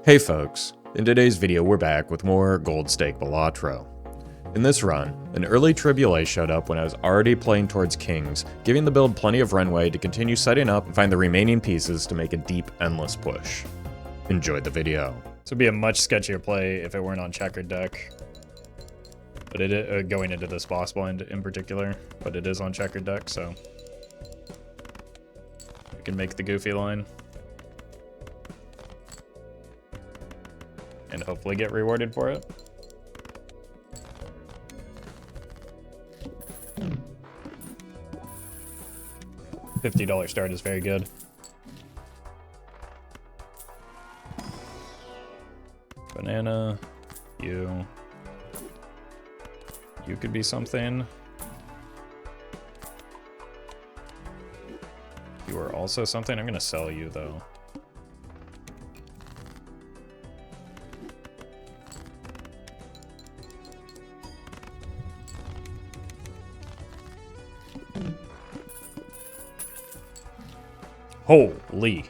Hey folks, in today's video we're back with more Gold Stake Balatro. In this run, an early Triboulet showed up when I was already playing towards kings, giving the build plenty of runway to continue setting up and find the remaining pieces to make a deep, endless push. Enjoy the video. This would be a much sketchier play if it weren't on checkered deck. But it going into this boss blind in particular, but it is on checkered deck, so we can make the goofy line. And hopefully get rewarded for it. $50 start is very good. Banana, you could be something. You are also something. I'm gonna sell you though. Holy.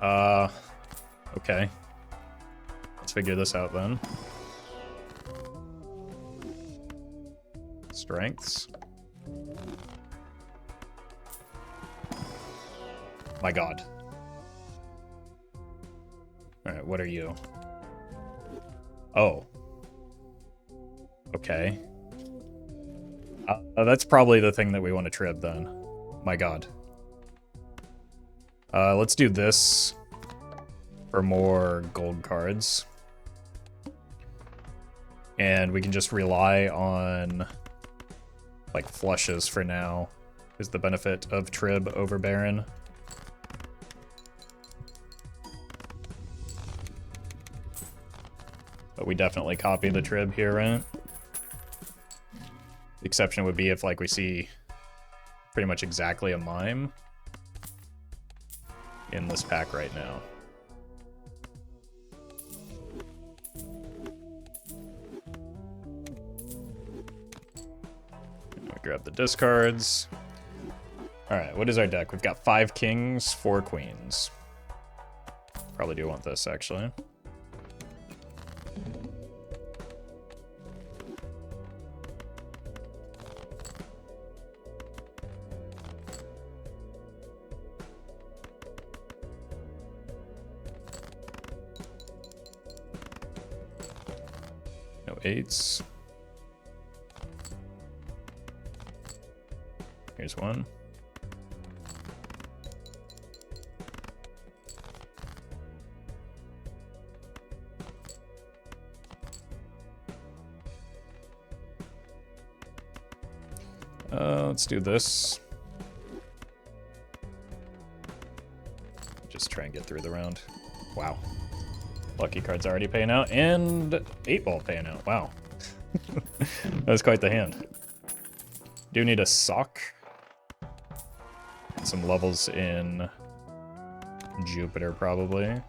Okay. Let's figure this out then. Strengths. My god. Alright, what are you? Oh. Okay. That's probably the thing that we want to trib then. My god. Let's do this for more gold cards. And we can just rely on like flushes for now, is the benefit of trib over Baron. But we definitely copy the trib here, right? The exception would be if like we see pretty much exactly a mime in this pack right now. We grab the discards. Alright, what is our deck? We've got 5 kings, 4 queens. Probably do want this, actually. No 8s. Here's one. Let's do this. Just try and get through the round. Wow. Lucky card's already paying out, and 8-ball paying out. Wow. That was quite the hand. Do need a sock. Some levels in Jupiter, probably.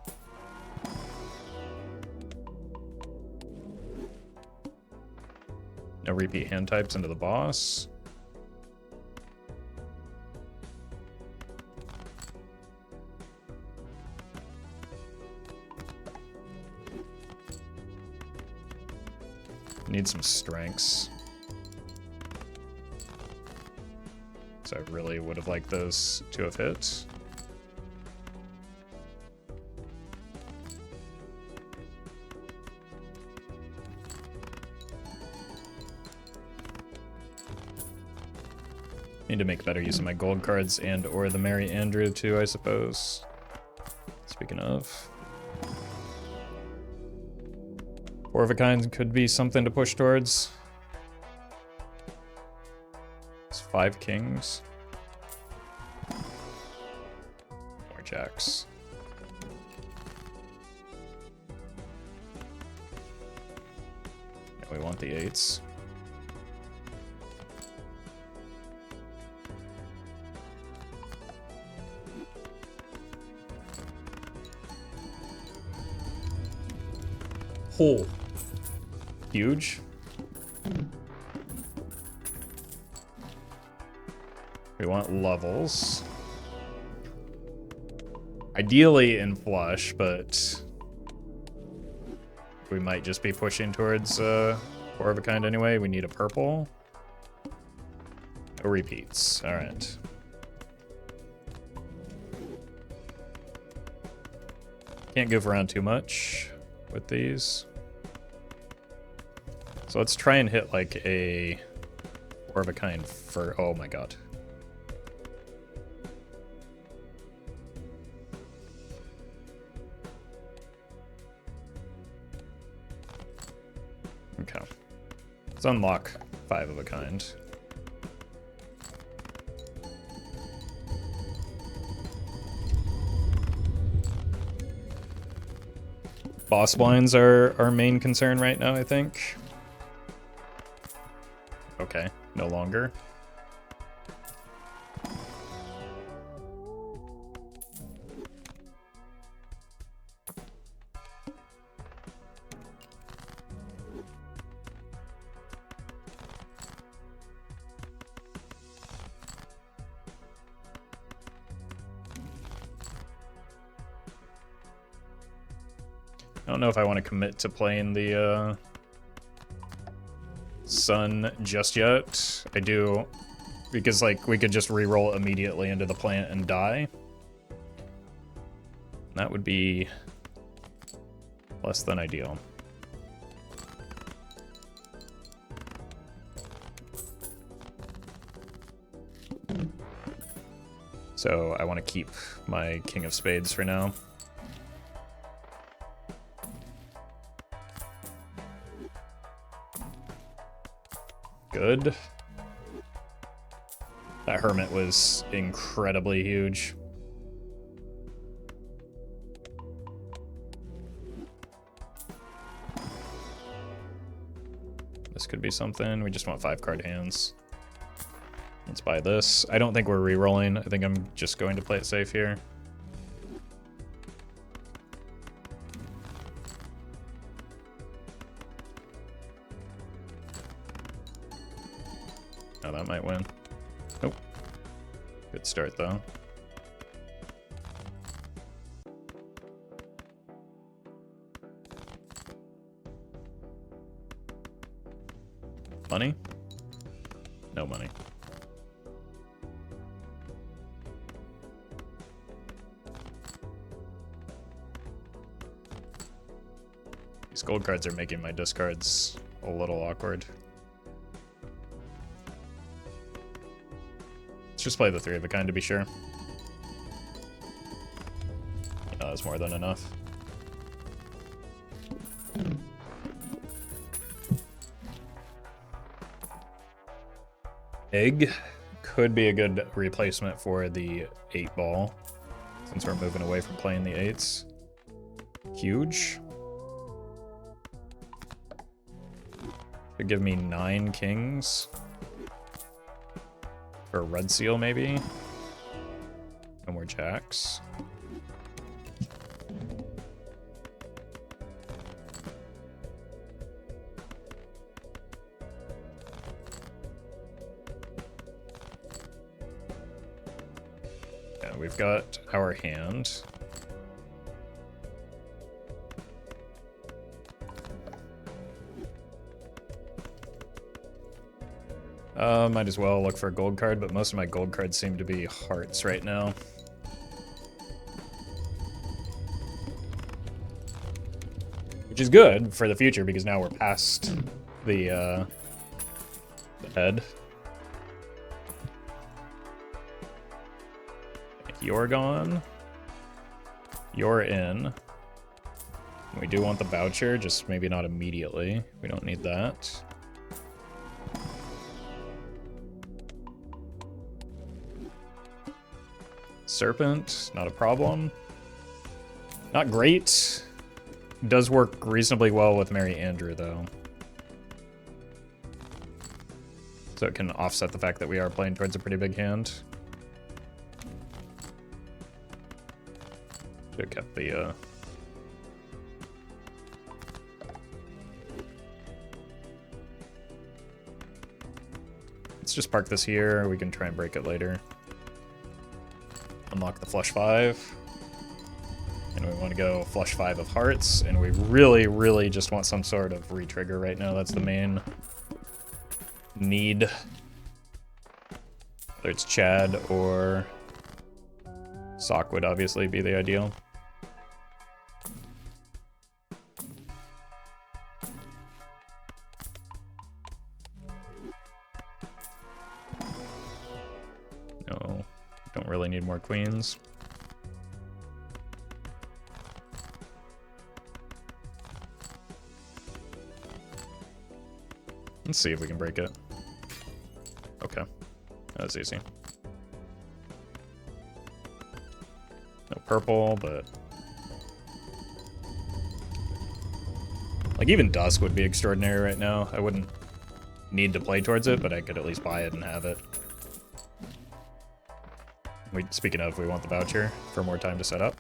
No repeat hand types into the boss. Need some strengths. So I really would have liked those to have hit. Need to make better use of my gold cards and or the Mary Andrew too, I suppose. Speaking of. 4 of a kind could be something to push towards. It's 5 kings. More jacks. Now we want the 8s. Oh. Huge. We want levels. Ideally in flush, but we might just be pushing towards 4 of a kind anyway. We need a purple. No repeats. All right. Can't goof around too much with these. So let's try and hit like a 4 of a kind for, oh my god. Okay. Let's unlock 5 of a kind. Boss blinds are our main concern right now, I think. Okay, no longer. I don't know if I want to commit to playing the sun just yet. I do, because like we could just reroll immediately into the plant and die. That would be less than ideal. So I want to keep my King of Spades for now. Good. That Hermit was incredibly huge. This could be something. We just want 5-card hands. Let's buy this. I don't think we're re-rolling. I think I'm just going to play it safe here. Oh, that might win. Nope. Good start, though. Money? No money. These gold cards are making my discards a little awkward. Let's just play the 3 of a kind to be sure. That's more than enough. Egg could be a good replacement for the 8-ball, since we're moving away from playing the 8s. Huge. Could give me 9 kings. Or a red seal, maybe? No more jacks. Yeah, we've got our hand. Might as well look for a gold card, but most of my gold cards seem to be hearts right now. Which is good for the future, because now we're past the head. You're gone. You're in. We do want the voucher, just maybe not immediately. We don't need that. Serpent, not a problem. Not great. Does work reasonably well with Mary Andrew, though. So it can offset the fact that we are playing towards a pretty big hand. Should have kept the, Let's just park this here. We can try and break it later. Unlock the flush 5. And we want to go flush 5 of hearts, and we really, really just want some sort of re-trigger right now. That's the main need. Whether it's Chad or Sock would obviously be the ideal. No, don't really need more queens. Let's see if we can break it. Okay, that was easy. No purple, but... like, even Dusk would be extraordinary right now. I wouldn't need to play towards it, but I could at least buy it and have it. Speaking of, we want the voucher for more time to set up.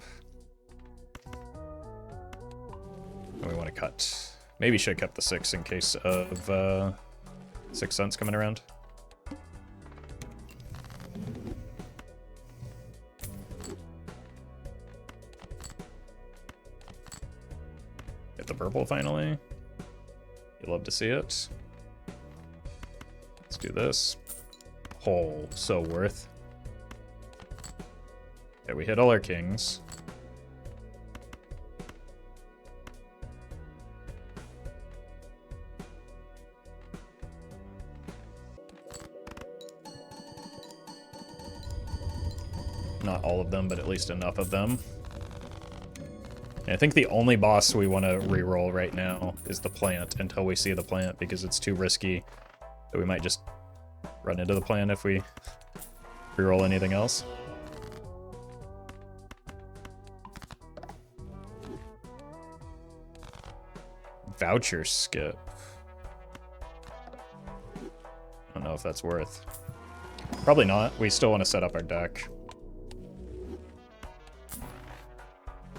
And we want to cut. Maybe should have kept the 6 in case of 6 cents coming around. Get the purple finally. You love to see it. Let's do this. Oh, so worth. Okay, we hit all our kings. Not all of them, but at least enough of them. And I think the only boss we want to reroll right now is the plant until we see the plant, because it's too risky that we might just run into the plant if we reroll anything else. Voucher skip. I don't know if that's worth. Probably not. We still want to set up our deck.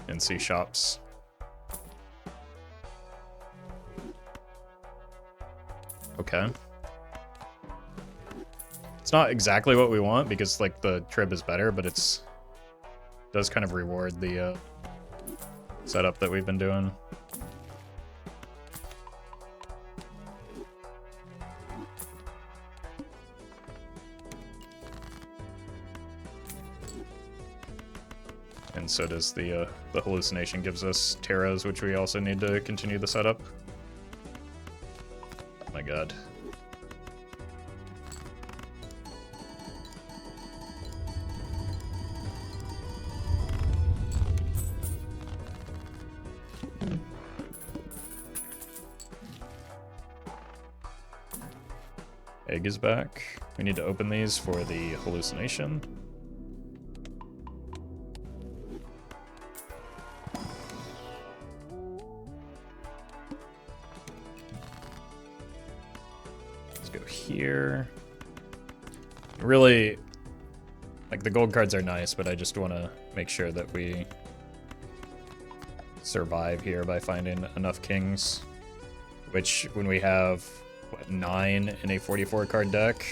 And see shops. Okay. It's not exactly what we want because like the Trib is better, but it's does kind of reward the setup that we've been doing. And so does the hallucination gives us Terras, which we also need to continue the setup. Oh my god. Egg is back. We need to open these for the hallucination. Here. Really, like the gold cards are nice, but I just want to make sure that we survive here by finding enough kings, which when we have, what, 9 in a 44 card deck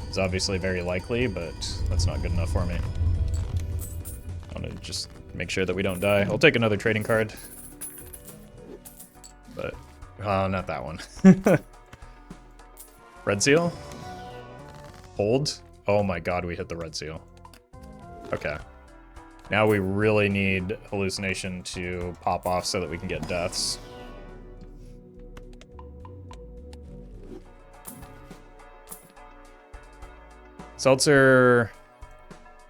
is obviously very likely, but that's not good enough for me. I want to just make sure that we don't die. I'll take another trading card, but, not that one. Red seal? Hold? Oh my god, we hit the red seal. Okay. Now we really need hallucination to pop off so that we can get deaths. Seltzer,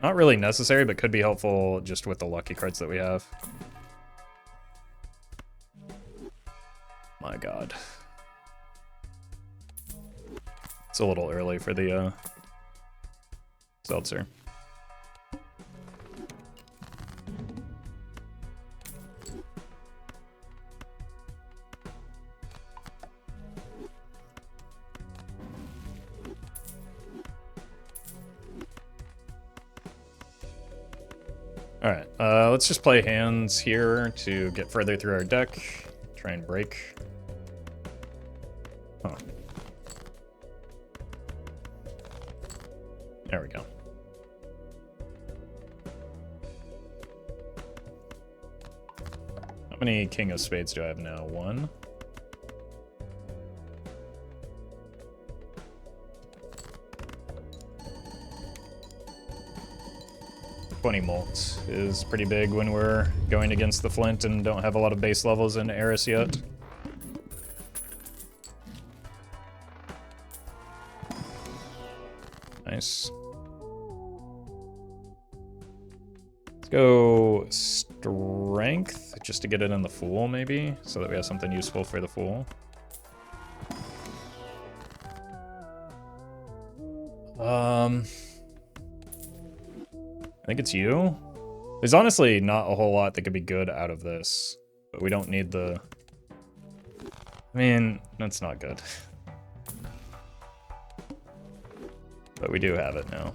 not really necessary, but could be helpful just with the lucky cards that we have. My god. It's a little early for the seltzer. Alright, let's just play hands here to get further through our deck. Try and break. Huh. There we go. many king of spades do I have now? 1. $20 mult is pretty big when we're going against the flint and don't have a lot of base levels in Eris yet. Nice. Let's go strength, just to get it in the fool, maybe, so that we have something useful for the fool. I think it's you. There's honestly not a whole lot that could be good out of this, but we don't need the... I mean, that's not good. But we do have it now.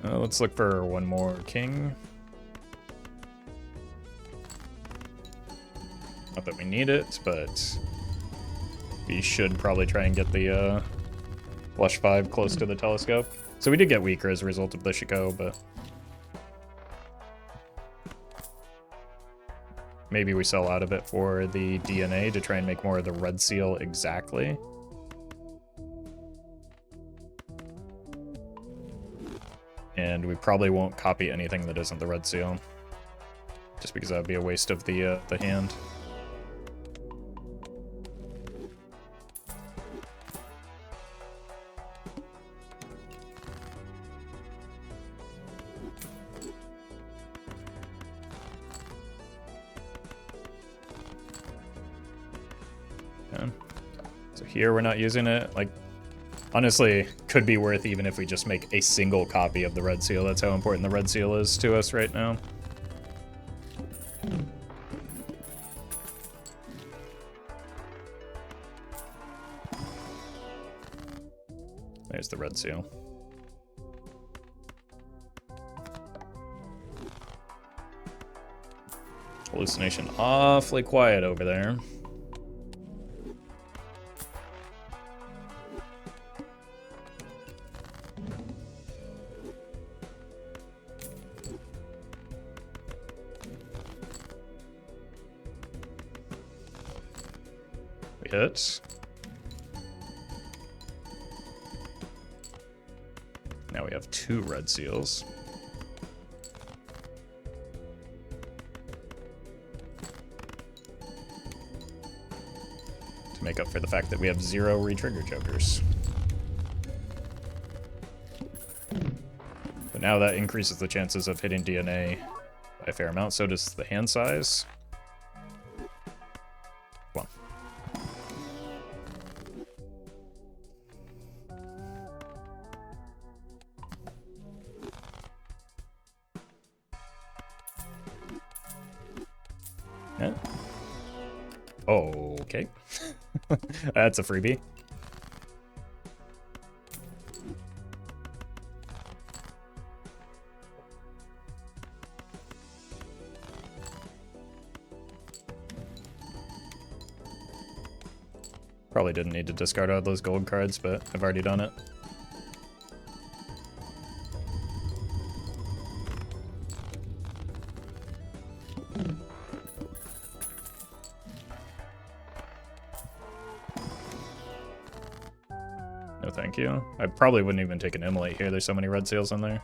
Let's look for one more king. Not that we need it, but we should probably try and get the flush 5 close to the telescope. So we did get weaker as a result of the Shiko, but maybe we sell out of it for the DNA to try and make more of the red seal exactly. And we probably won't copy anything that isn't the red seal, just because that would be a waste of the hand. Okay. So here we're not using it. Like, honestly, could be worth even if we just make a single copy of the red seal. That's how important the red seal is to us right now. There's the red seal. Hallucination awfully quiet over there. We hit. Now we have 2 red seals. To make up for the fact that we have 0 retrigger jokers. But now that increases the chances of hitting DNA by a fair amount, so does the hand size. Come on. Yeah. Okay. That's a freebie. Probably didn't need to discard all those gold cards, but I've already done it. No thank you. I probably wouldn't even take an immolate here. There's so many red seals in there.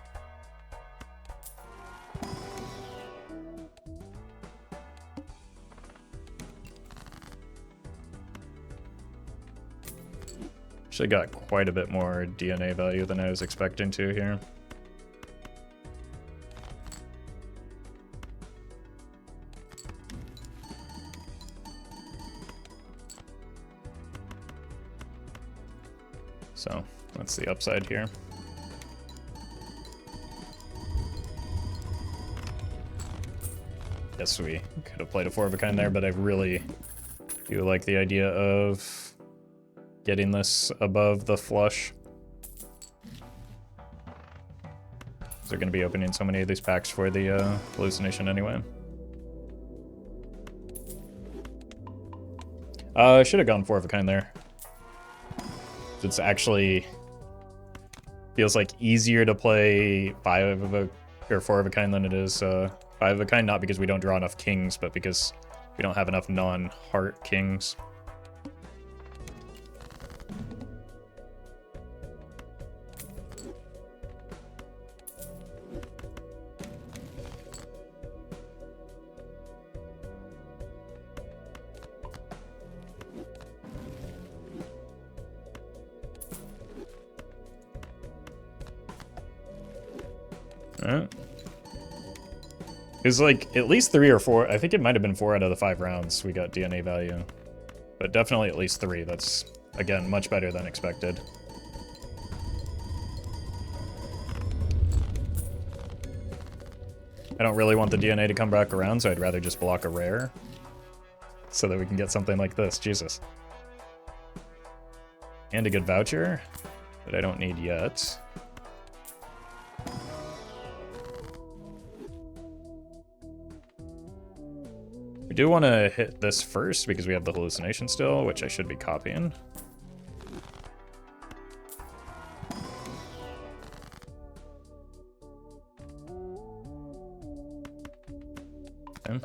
Actually got quite a bit more DNA value than I was expecting to here. So that's the upside here. Yes, we could have played a 4 of a kind there, but I really do like the idea of getting this above the flush. So they're going to be opening so many of these packs for the hallucination anyway. Should have gone 4 of a kind there. It's actually feels like easier to play 5 of a or 4 of a kind than it is 5 of a kind, not because we don't draw enough kings, but because we don't have enough non-heart kings. Alright. It was like at least 3 or 4. I think it might have been 4 out of the 5 rounds we got DNA value. But definitely at least 3. That's, again, much better than expected. I don't really want the DNA to come back around, so I'd rather just block a rare. So that we can get something like this. Jesus. And a good voucher that I don't need yet. We do want to hit this first because we have the hallucination still, which I should be copying. Okay.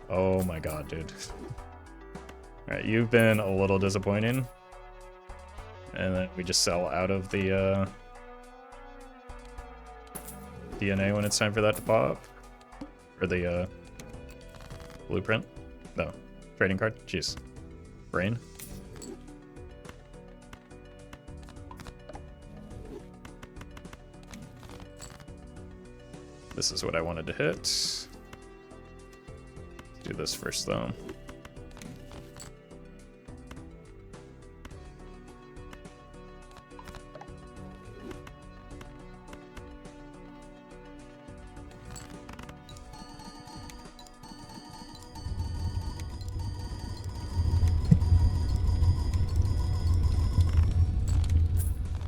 Oh my god, dude. Alright, you've been a little disappointing. And then we just sell out of the DNA when it's time for that to pop. Or the blueprint. No. Trading card. Jeez. Brain. This is what I wanted to hit. Do this first though.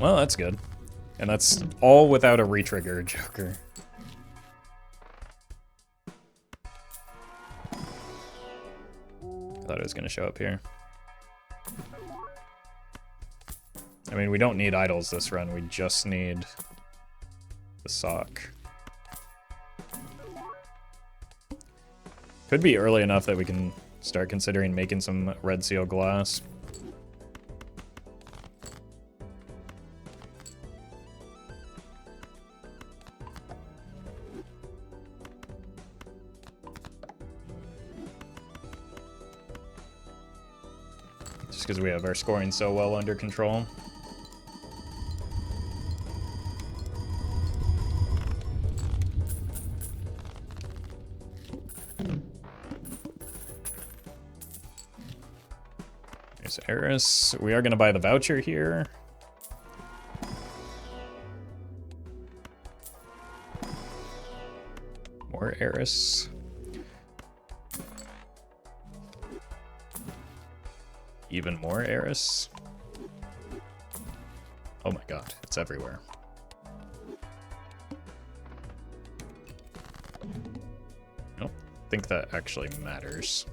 Well, that's good. And that's all without a retrigger Joker. Thought it was going to show up here. I mean, we don't need idols this run, we just need the sock. Could be early enough that we can start considering making some red seal glass. Because we have our scoring so well under control. There's Eris. We are going to buy the voucher here. More Eris. Even more Eris. Oh my god, it's everywhere. I don't think that actually matters.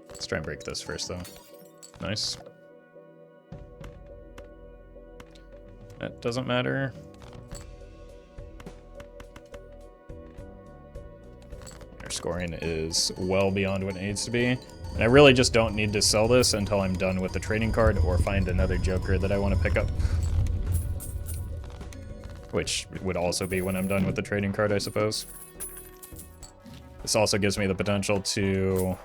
Let's try and break this first though. Nice. That doesn't matter. Scoring is well beyond what it needs to be. And I really just don't need to sell this until I'm done with the trading card or find another Joker that I want to pick up. Which would also be when I'm done with the trading card, I suppose. This also gives me the potential to,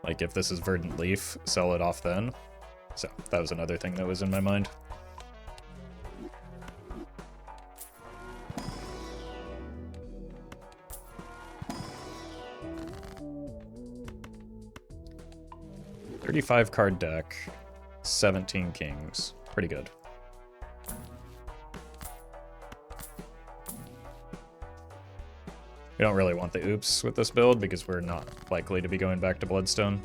like, if this is Verdant Leaf, sell it off then. So that was another thing that was in my mind. $35 card deck, 17 kings. Pretty good. We don't really want the oops with this build because we're not likely to be going back to Bloodstone.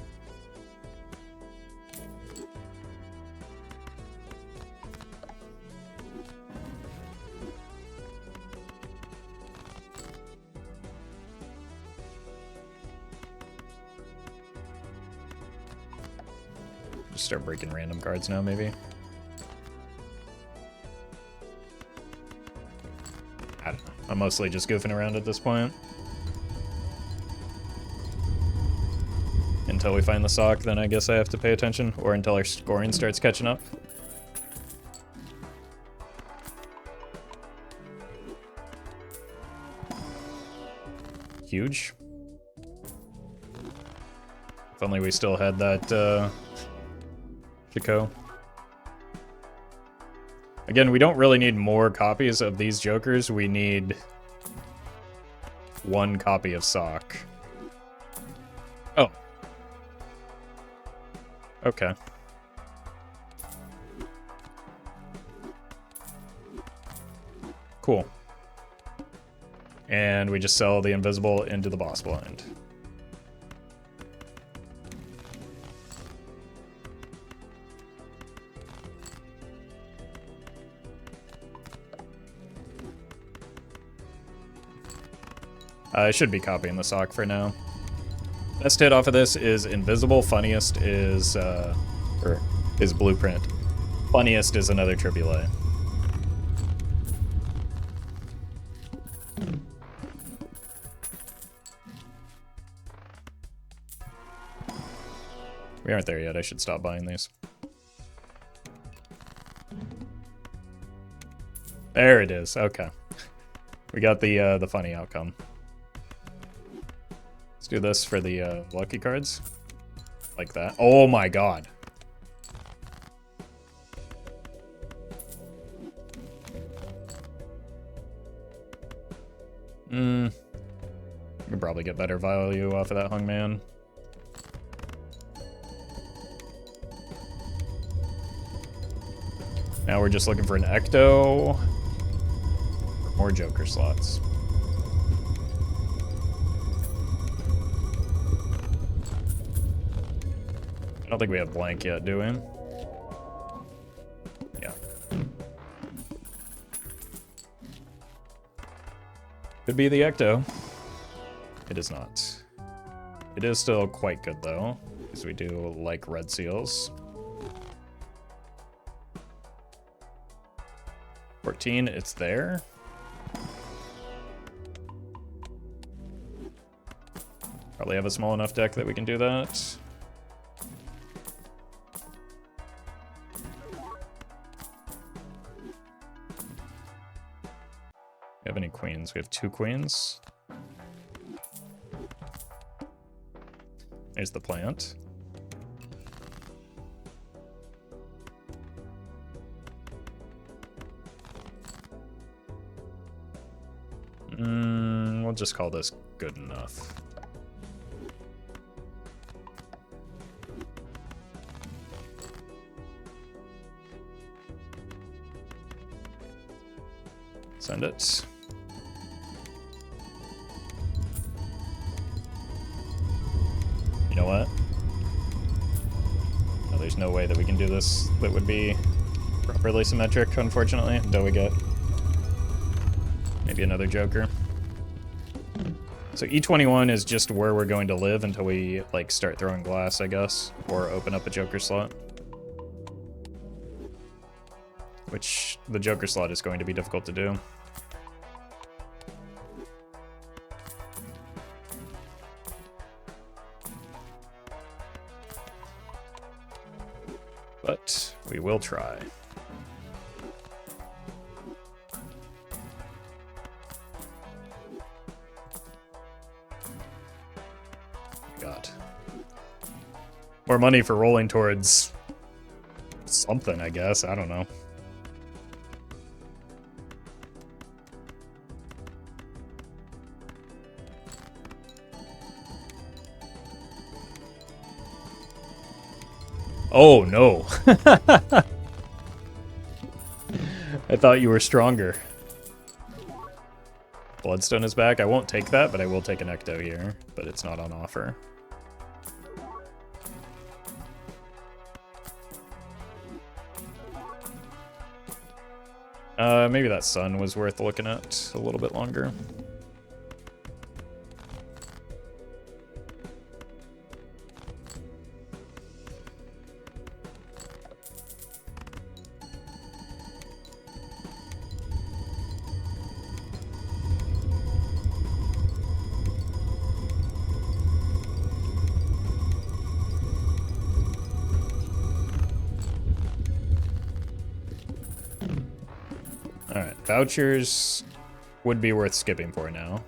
just start breaking random cards now, maybe. I don't know. I'm mostly just goofing around at this point. Until we find the sock, then I guess I have to pay attention, or until our scoring starts catching up. Huge. If only we still had that, Chico. Again, we don't really need more copies of these jokers. We need one copy of sock. Oh. Okay. Cool. And we just sell the invisible into the boss blind. I should be copying the sock for now. Best hit off of this is invisible. Funniest is blueprint. Funniest is another Triboulet. We aren't there yet. I should stop buying these. There it is. Okay. We got the funny outcome. Let's do this for the lucky cards. Like that. Oh my god. We could probably get better value off of that hungman. Now we're just looking for an ecto. Or more joker slots. I don't think we have blank yet, do we? Yeah. Could be the ecto. It is not. It is still quite good though, because we do like red seals. 14, it's there. Probably have a small enough deck that we can do that. We have any queens? We have 2 queens. There's the plant. We'll just call this good enough. Send it. You know what? No, there's no way that we can do this that would be properly symmetric, unfortunately, until we get maybe another joker. So E21 is just where we're going to live until we like start throwing glass, I guess, or open up a joker slot. Which the joker slot is going to be difficult to do. But we will try. God. More money for rolling towards something, I guess. I don't know. Oh, no. I thought you were stronger. Bloodstone is back. I won't take that, but I will take an ecto here. But it's not on offer. Maybe that sun was worth looking at a little bit longer. Alright, vouchers would be worth skipping for now.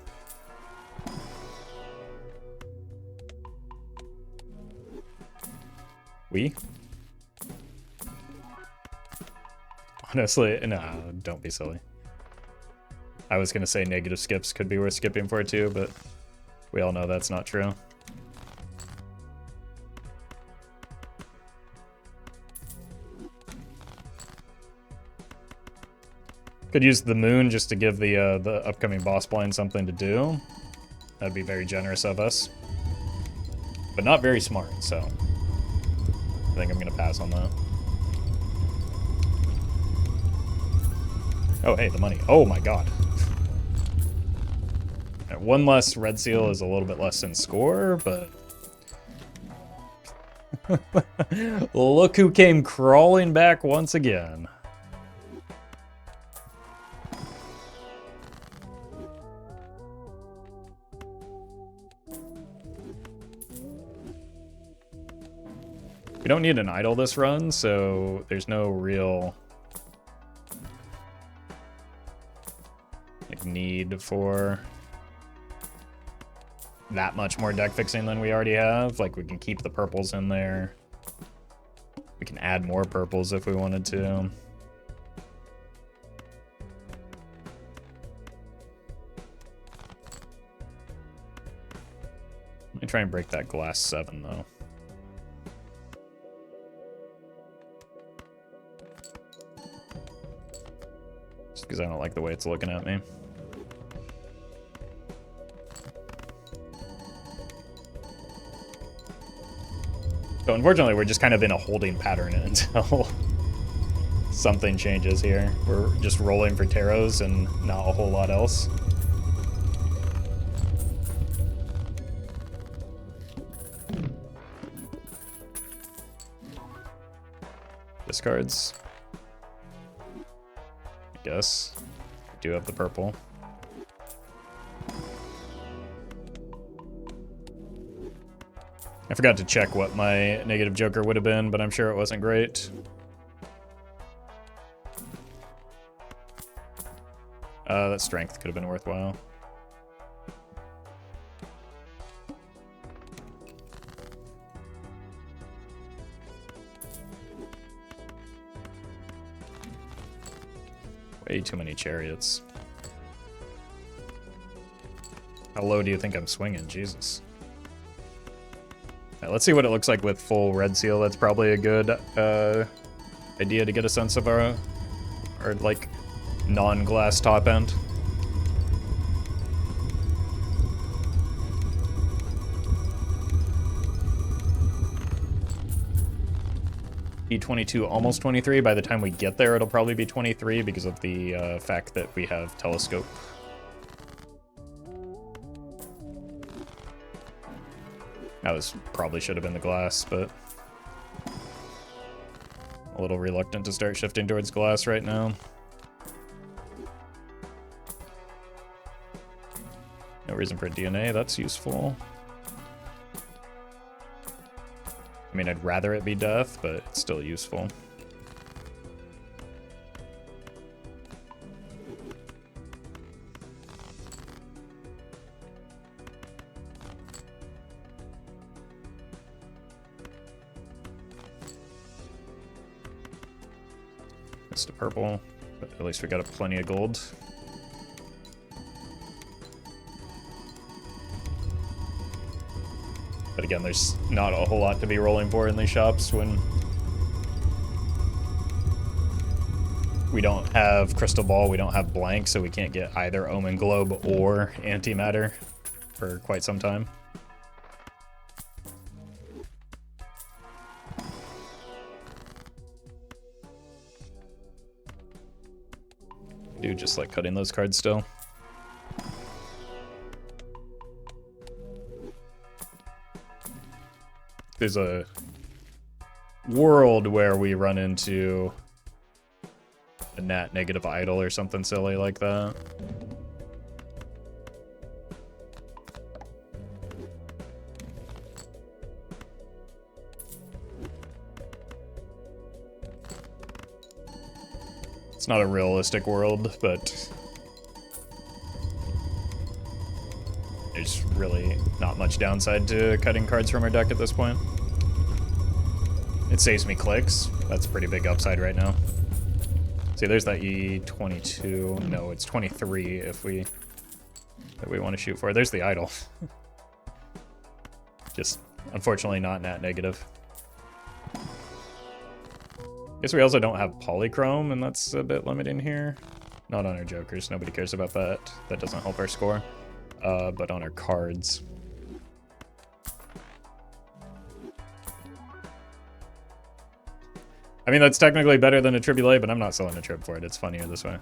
We? Honestly, no, don't be silly. I was gonna say negative skips could be worth skipping for too, but we all know that's not true. Could use the moon just to give the upcoming boss blind something to do. That'd be very generous of us. But not very smart, so I think I'm gonna pass on that. Oh, hey, the money. Oh my god. One less red seal is a little bit less in score, but look who came crawling back once again. We don't need an idol this run, so there's no real need for that much more deck fixing than we already have. Like, we can keep the purples in there. We can add more purples if we wanted to. Let me try and break that glass 7 though. Just because I don't like the way it's looking at me. So unfortunately, we're just kind of in a holding pattern until something changes here. We're just rolling for taros and not a whole lot else. Discards. I guess. I do have the purple. I forgot to check what my negative joker would have been, but I'm sure it wasn't great. That strength could have been worthwhile. Way too many chariots. How low do you think I'm swinging? Jesus. Right, let's see what it looks like with full red seal. That's probably a good idea to get a sense of our like non-glass top end. E22 almost 23. By the time we get there, it'll probably be 23 because of the fact that we have telescope. That was probably should have been the glass, but a little reluctant to start shifting towards glass right now. No reason for DNA, that's useful. I mean, I'd rather it be death, but it's still useful. Missed a purple, but at least we got plenty of gold. But again, there's not a whole lot to be rolling for in these shops when we don't have Crystal Ball, we don't have Blank, so we can't get either Omen Globe or Antimatter for quite some time. Do just like cutting those cards still. There's a world where we run into a nat negative idol or something silly like that. It's not a realistic world, but there's really not much downside to cutting cards from our deck at this point. It saves me clicks. That's a pretty big upside right now. See, there's that E22. No, it's 23 if we want to shoot for. There's the idol. Just unfortunately not nat negative. Guess we also don't have polychrome, and that's a bit limiting here. Not on our jokers. Nobody cares about that. That doesn't help our score. But on our cards. I mean, that's technically better than a Triboulet, but I'm not selling a Trib for it. It's funnier this way.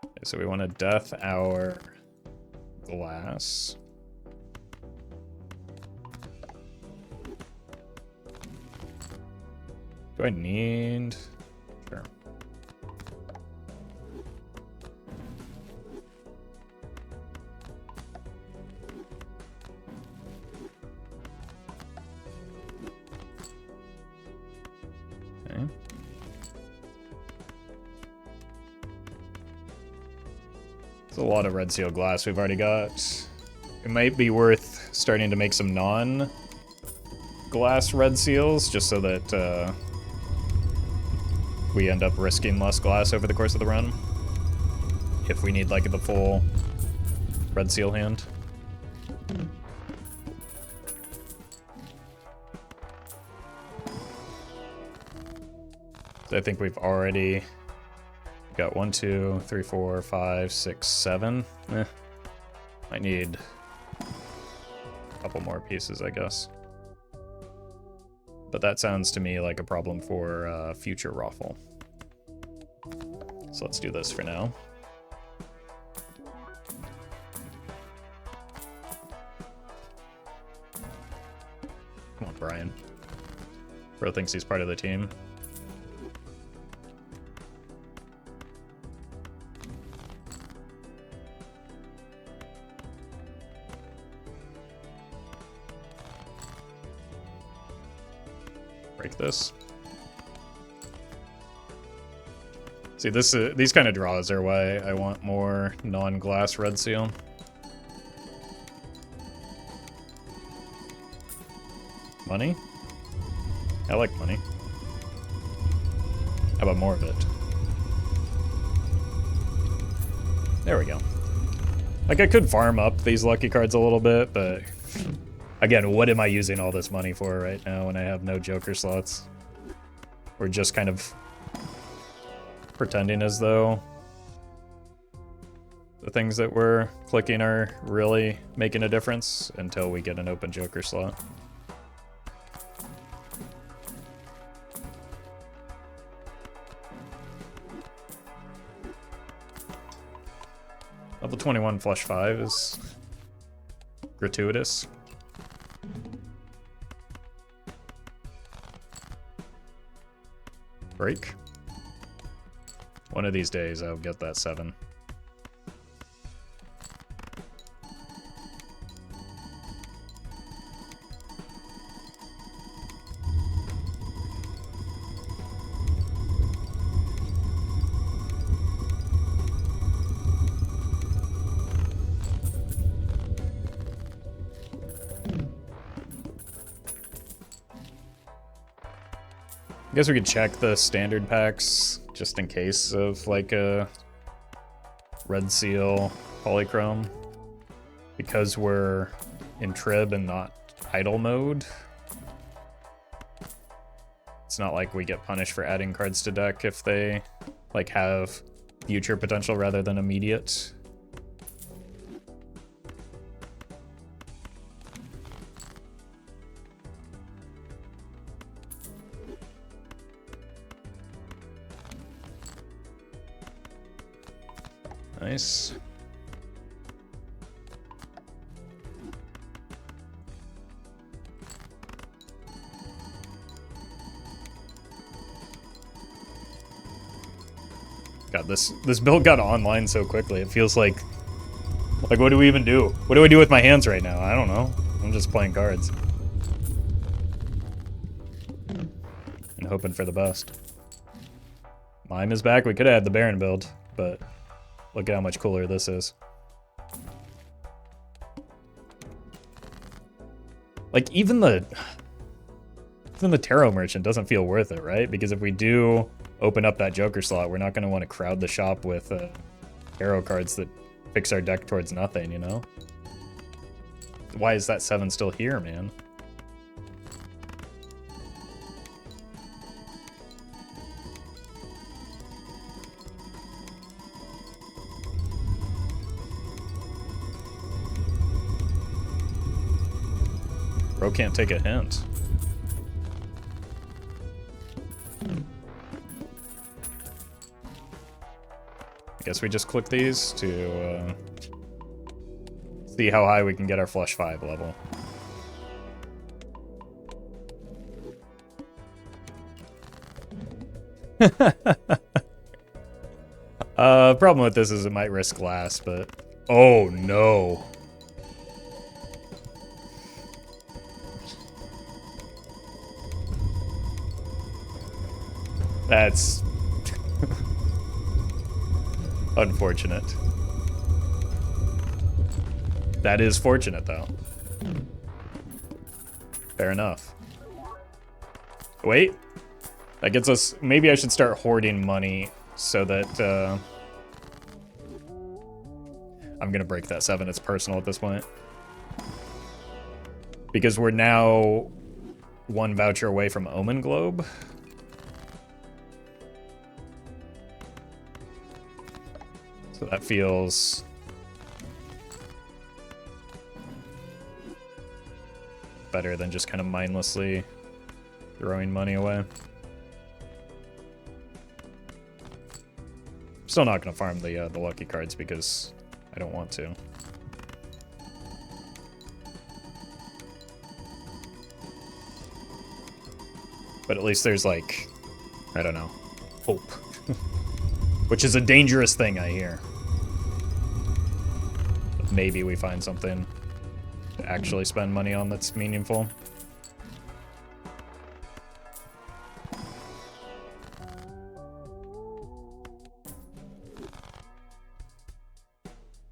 Okay, so we want to death our glass. Do I need... Sure. Okay. There's a lot of red seal glass we've already got. It might be worth starting to make some non-glass red seals, just so that we end up risking less glass over the course of the run. If we need, like, the full red seal hand. So I think we've already got 1, 2, 3, 4, 5, 6, 7. I need a couple more pieces, I guess. But that sounds to me like a problem for future Roffle. So let's do this for now. Come on, Brian. Bro thinks he's part of the team. Break this. See, these kind of draws are why I want more non-glass red seal. Money? I like money. How about more of it? There we go. Like, I could farm up these lucky cards a little bit, but again, what am I using all this money for right now when I have no joker slots? We're just kind of pretending as though the things that we're clicking are really making a difference until we get an open joker slot. Level 21 flush 5 is gratuitous. Break. One of these days I'll get that 7. I guess we could check the standard packs just in case of like a red seal polychrome, because we're in trib and not idle mode. It's not like we get punished for adding cards to deck if they like have future potential rather than immediate. Nice. God, this build got online so quickly. It feels like what do we even do? What do I do with my hands right now? I don't know. I'm just playing cards. and hoping for the best. Mime is back. We could have had the Baron build, but look at how much cooler this is. Like, even the Tarot Merchant doesn't feel worth it, right? Because if we do open up that Joker slot, we're not going to want to crowd the shop with tarot cards that fix our deck towards nothing, you know? Why is that 7 still here, man? Bro can't take a hint. I guess we just click these to see how high we can get our flush 5 level. Problem with this is it might risk glass, but... Oh, no. That's... unfortunate. That is fortunate, though. Fair enough. Wait. That gets us... Maybe I should start hoarding money so that... I'm gonna break that 7. It's personal at this point. Because we're now 1 voucher away from Omen Globe. So that feels... better than just kind of mindlessly throwing money away. Still not going to farm the lucky cards because I don't want to. But at least there's like, I don't know, hope. Which is a dangerous thing, I hear. But maybe we find something to actually spend money on that's meaningful.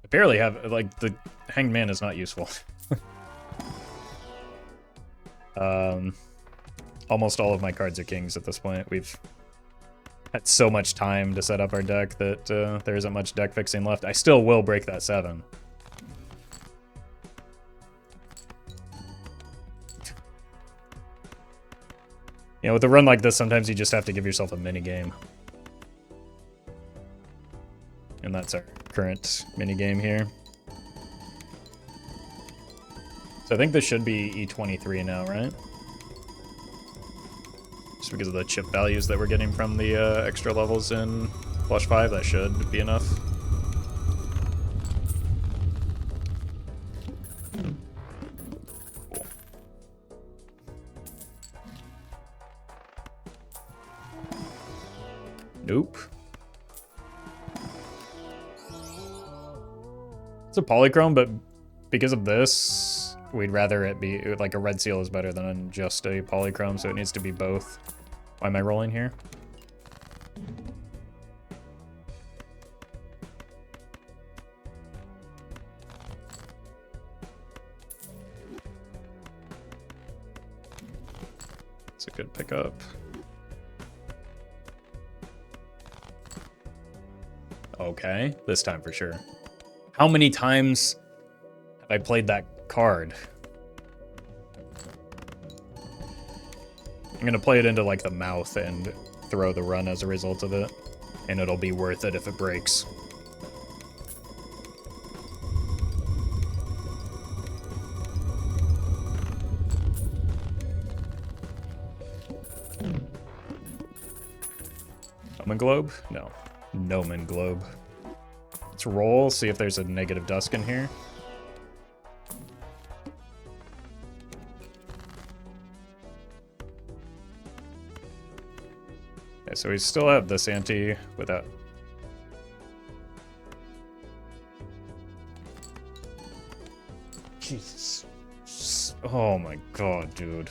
I barely have, like, the Hanged Man is not useful. Almost all of my cards are kings at this point. We've had so much time to set up our deck that there isn't much deck fixing left. I still will break that 7. You know, with a run like this, sometimes you just have to give yourself a mini game. And that's our current mini game here. So I think this should be E23 now, right? Just because of the chip values that we're getting from the extra levels in Flush 5, that should be enough. Cool. Nope. It's a polychrome, but because of this, we'd rather it be, like, a red seal is better than just a polychrome, so it needs to be both. Why am I rolling here? It's a good pickup. Okay, this time for sure. How many times have I played that card? I'm gonna play it into, like, the mouth and throw the run as a result of it. And it'll be worth it if it breaks. Omen Globe? No. Nomen Globe. Let's roll, see if there's a negative dusk in here. Okay, so we still have this ante without... Jesus. Oh my god, dude.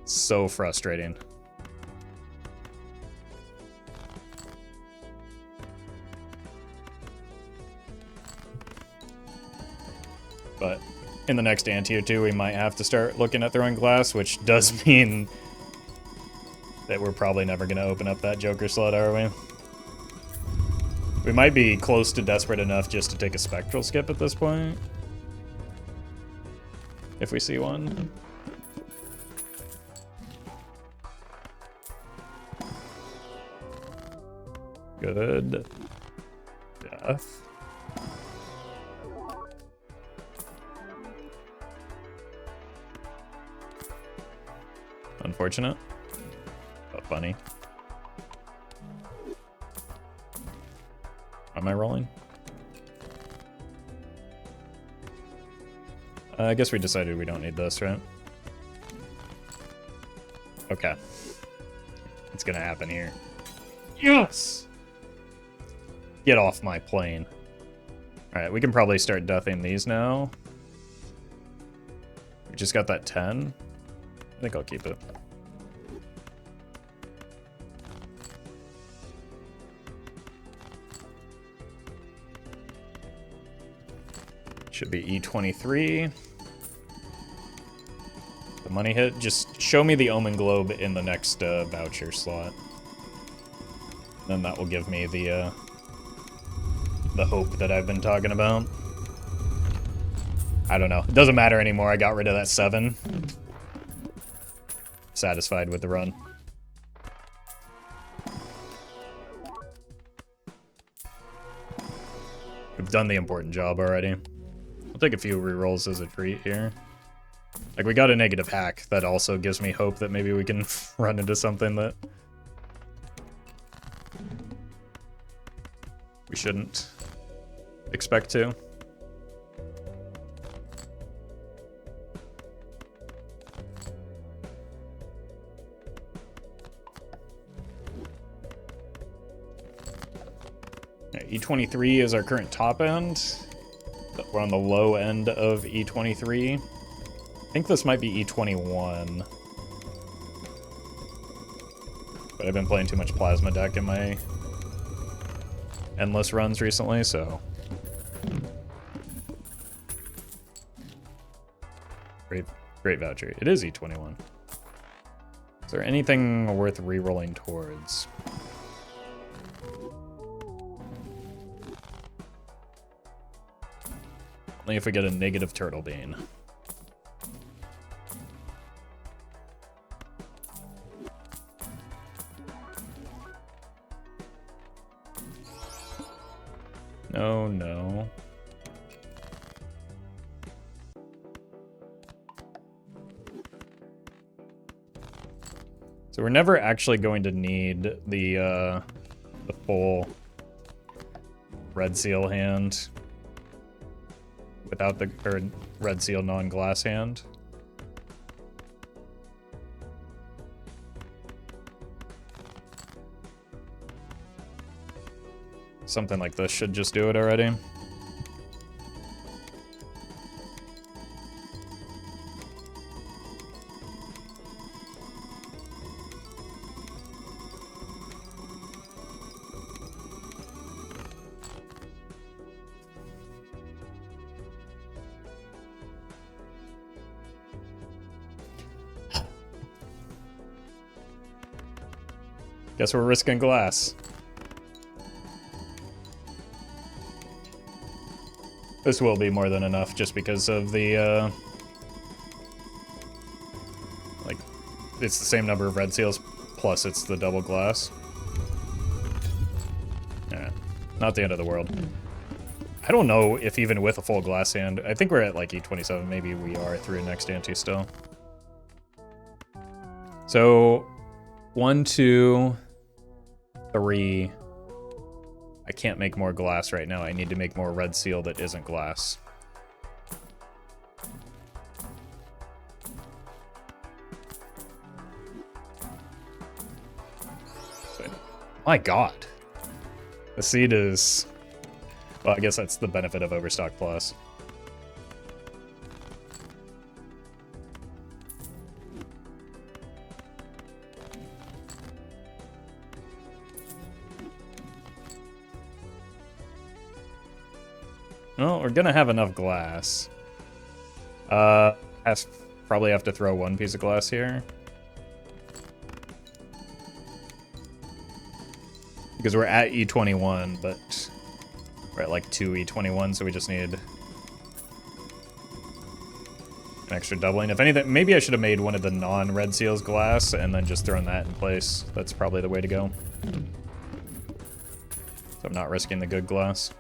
So frustrating. But in the next ante or two, we might have to start looking at throwing glass, which does mean that we're probably never going to open up that Joker slot, are we? We might be close to desperate enough just to take a spectral skip at this point. If we see one. Good. Death. Unfortunate, but funny. Am I rolling? I guess we decided we don't need this, right? Okay. It's gonna happen here. Yes! Get off my plane. Alright, we can probably start deathing these now. We just got that 10. I think I'll keep it. Should be E23. The money hit. Just show me the Omen Globe in the next voucher slot. Then that will give me the hope that I've been talking about. I don't know. It doesn't matter anymore. I got rid of that 7. Satisfied with the run. We've done the important job already. I'll take a few rerolls as a treat here. Like, we got a negative hack. That also gives me hope that maybe we can run into something that we shouldn't expect to. E23 is our current top end. We're on the low end of E23. I think this might be E21. But I've been playing too much Plasma deck in my endless runs recently, so... Great voucher. It is E21. Is there anything worth re-rolling towards? Only if we get a negative Turtle Bean. No, no. So we're never actually going to need the full red seal hand without the red seal non-glass hand. Something like this should just do it already. Guess we're risking glass. This will be more than enough just because of the, like, it's the same number of red seals, plus it's the double glass. Yeah, not the end of the world. I don't know if even with a full glass hand, I think we're at like E27, maybe we are through next ante still. So, 1, 2, 3. I can't make more glass right now. I need to make more red seal that isn't glass. So, my god. The seed is... Well, I guess that's the benefit of Overstock Plus. Well, we're gonna have enough glass. Probably have to throw one piece of glass here. Because we're at E21, but we're at like 2 E21, so we just need an extra doubling. If anything, maybe I should have made one of the non-red seals glass and then just thrown that in place. That's probably the way to go. So I'm not risking the good glass.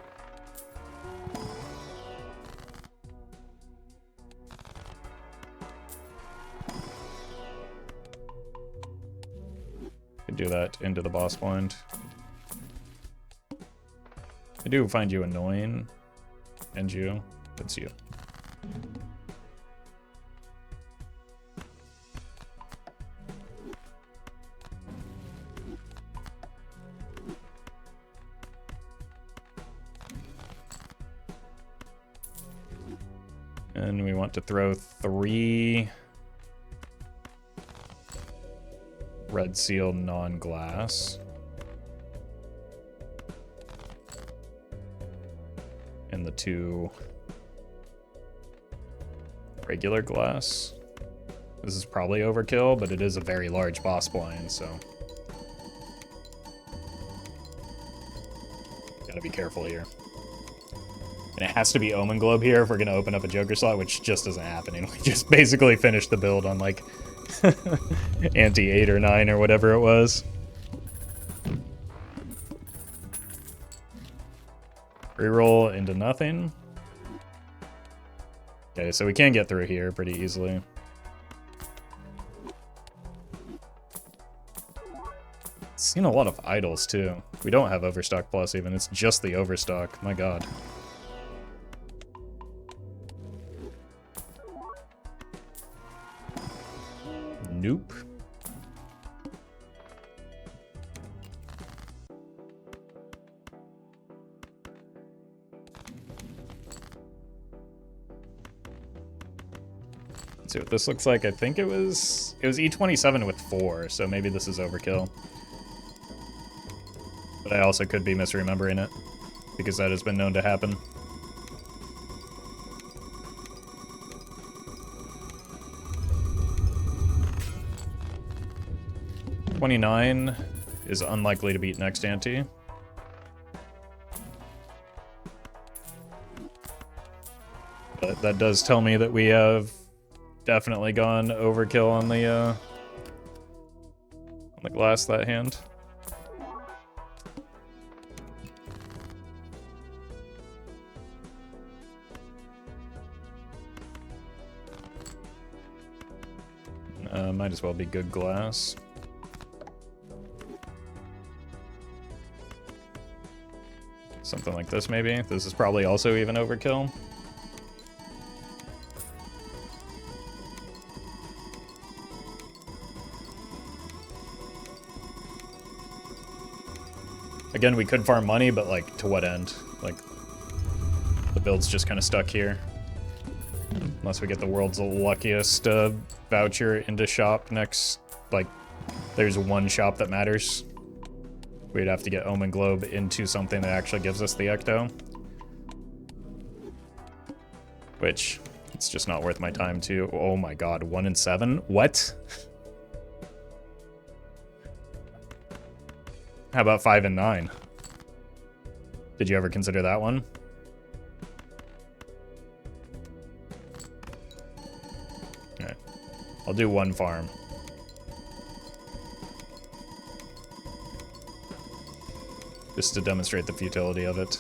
Could do that into the boss blind. I do find you annoying. And you. It's you. And we want to throw 3 red seal non-glass. And the 2 regular glass. This is probably overkill, but it is a very large boss blind, so gotta be careful here. And it has to be Omen Globe here if we're gonna open up a Joker slot, which just isn't happening. We just basically finished the build on like ante 8 or 9 or whatever it was. Reroll into nothing. Okay, so we can get through here pretty easily. Seen a lot of idols too. We don't have Overstock Plus even, it's just the Overstock, my god. Nope. Let's see what this looks like. I think it was E27 with 4, so maybe this is overkill. But I also could be misremembering it, because that has been known to happen. $29 is unlikely to beat next ante. But that does tell me that we have definitely gone overkill on the glass that hand. Might as well be good glass. Something like this, maybe. This is probably also even overkill. Again, we could farm money, but like, to what end? Like, the build's just kind of stuck here. Unless we get the world's luckiest voucher into shop next. Like, there's one shop that matters. We'd have to get Omen Globe into something that actually gives us the Ecto. Which, it's just not worth my time to. Oh my god, 1 in 7? What? How about 5 and 9? Did you ever consider that one? Alright. I'll do 1 farm. Just to demonstrate the futility of it.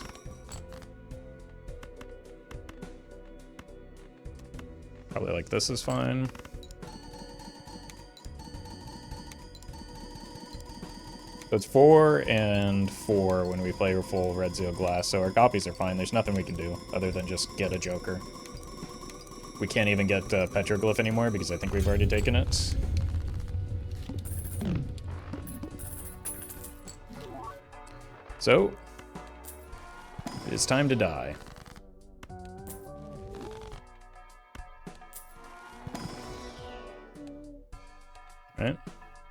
Probably like this is fine. So it's 4 and 4 when we play full red seal glass, so our copies are fine. There's nothing we can do other than just get a Joker. We can't even get Petroglyph anymore because I think we've already taken it. So, it is time to die. Right?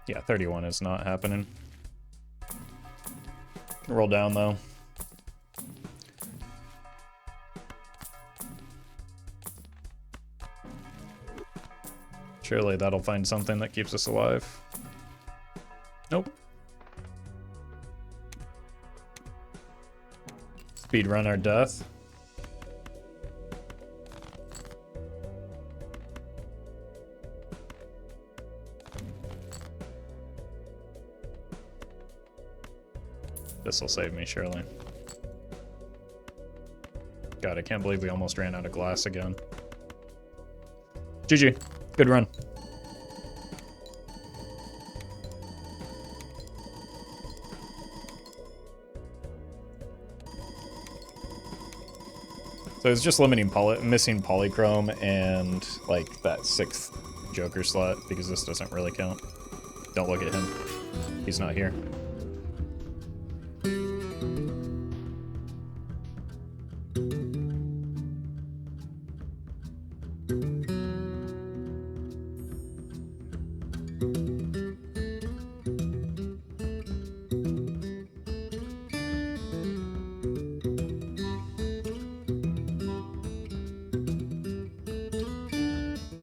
Yeah, 31 is not happening. Roll down, though. Surely that'll find something that keeps us alive. Nope. Speedrun our death. This'll save me, surely. God, I can't believe we almost ran out of glass again. GG. Good run. So it's just limiting missing polychrome and like that 6th Joker slot because this doesn't really count. Don't look at him. He's not here.